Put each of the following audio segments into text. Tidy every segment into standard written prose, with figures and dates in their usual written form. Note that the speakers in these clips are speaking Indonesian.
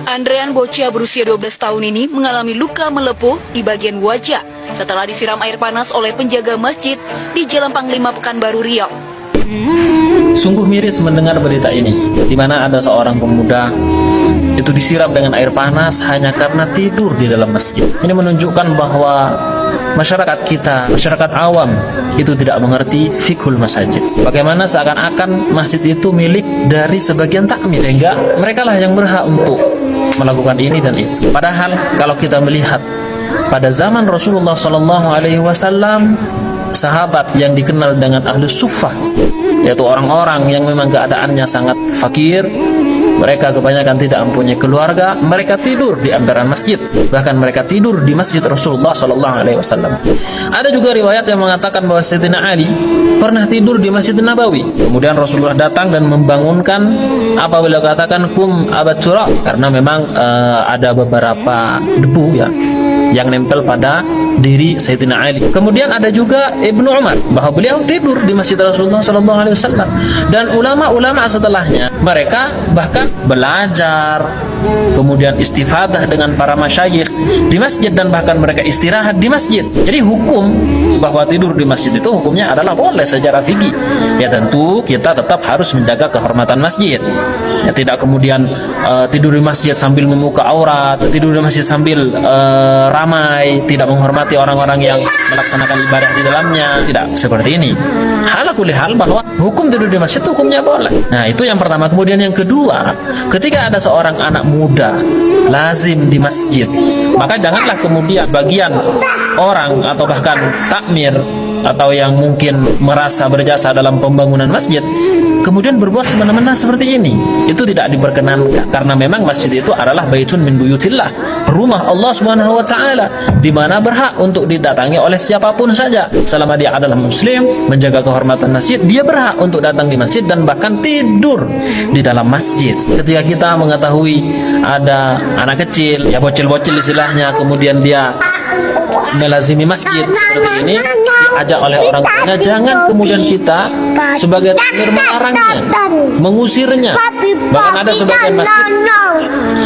Andrean, bocah berusia 12 tahun ini mengalami luka melepuh di bagian wajah setelah disiram air panas oleh penjaga masjid di Jalan Panglima Pekanbaru Riau. Sungguh miris mendengar berita ini, di mana ada seorang pemuda itu disiram dengan air panas hanya karena tidur di dalam masjid. Ini menunjukkan bahwa masyarakat kita, masyarakat awam itu tidak mengerti fikhul masajid. Bagaimana seakan-akan masjid itu milik dari sebagian takmir, sehingga mereka lah yang berhak untuk melakukan ini dan itu. Padahal kalau kita melihat pada zaman Rasulullah SAW, sahabat yang dikenal dengan ahlus suffah, yaitu orang-orang yang memang keadaannya sangat fakir, mereka kebanyakan tidak mempunyai keluarga, mereka tidur di emperan masjid, bahkan mereka tidur di masjid Rasulullah SAW. Ada juga riwayat yang mengatakan bahwa Sayyidina Ali pernah tidur di Masjid Nabawi. Kemudian Rasulullah datang dan membangunkan, apabila katakan kum abad turab, karena memang ada beberapa debu ya yang nempel pada diri Sayyidina Ali. Kemudian ada juga Ibnu Umar, bahwa beliau tidur di Masjid Rasulullah SAW. Dan ulama-ulama setelahnya, mereka bahkan belajar, kemudian istifadah dengan para masyayikh di masjid, dan bahkan mereka istirahat di masjid. Jadi hukum bahwa tidur di masjid itu hukumnya adalah boleh secara fikih. Ya tentu kita tetap harus menjaga kehormatan masjid. Ya, tidak kemudian tidur di masjid sambil membuka aurat, tidur di masjid sambil ramai, tidak menghormati orang-orang yang melaksanakan ibadah di dalamnya. Tidak seperti ini. Halakul hal bahwa hukum tidur di masjid hukumnya boleh. Nah, itu yang pertama. Kemudian yang kedua, ketika ada seorang anak muda lazim di masjid, maka janganlah kemudian bagian orang atau bahkan takmir atau yang mungkin merasa berjasa dalam pembangunan masjid kemudian berbuat semena-mena seperti ini. Itu tidak diperkenankan, karena memang masjid itu adalah baitun min buyutillah, rumah Allah Subhanahu wa taala, di mana berhak untuk didatangi oleh siapapun saja. Selama dia adalah muslim, menjaga kehormatan masjid, dia berhak untuk datang di masjid dan bahkan tidur di dalam masjid. Ketika kita mengetahui ada anak kecil, ya bocil-bocil istilahnya, kemudian dia melazimi masjid seperti ini, diajak oleh orang tuanya, jangan kemudian kita sebagai takmir melarangnya, mengusirnya. Bahkan ada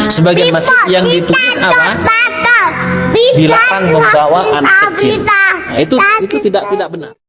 sebagian masjid yang ditulis apa? Dilarang membawa anak kecil. Nah, itu tidak benar.